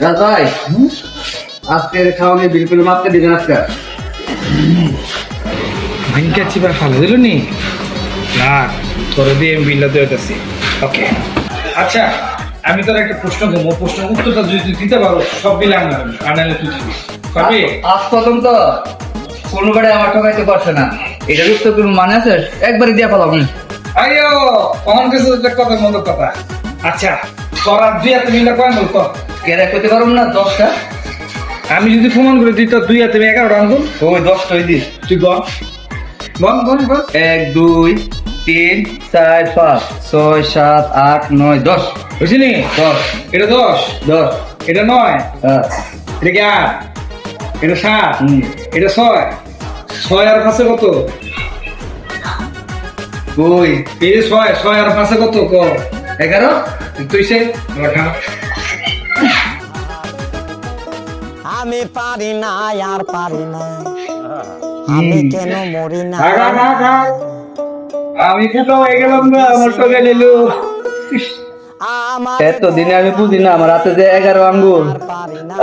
রাজ ভাই আজকের খাওয়ানি বিলকুল মাপতে দিবেন আজকে। ভিনকে চিপা খাওয়া দিল নি না তোর দিয়ে আমি বিল্লা দিতেছি। ওকে আচ্ছা আমি তোর একটা প্রশ্ন করবো, প্রশ্ন উত্তরটা যদি তুই দিতে পারো সব বিল আনালে তুই দিবি পারবি? আজ পর্যন্ত কোনোবারে আমার ঠকাইতে পারছে না, এটার উত্তর কোনো মানে আছে? একবারই দিয়া পালাম। আইও অহন কিছু একটা কথা মতো কথা। আচ্ছা তোরা দুই হাতে মিলে কয় আঙ্গুল কর? কেরা করতে পারবো না 10টা। আমি যদি প্রমাণ করে দিই তো দুই হাতে 11টা আঙ্গুল। ওই 10টাই দিস। তুই গন গন গন গন 1 2 3 4 5 6 7 8 9 10। বুঝলি 10 এটা 10 10 এটা 9 এটা কি 8 এটা 7 এটা 6 6 আর 5 কত? ওই এই 6 আর 5 কত ক? 11। তুই সে রাখা আমি পারি না আর পারি না, আমি কেন মরি না। আমি খেতে হয়ে গেলাম না, আমার সঙ্গে নিল আমার এতদিনে আমি বুঝি না আমার হাতে যে 11 আঙ্গুল। পারি না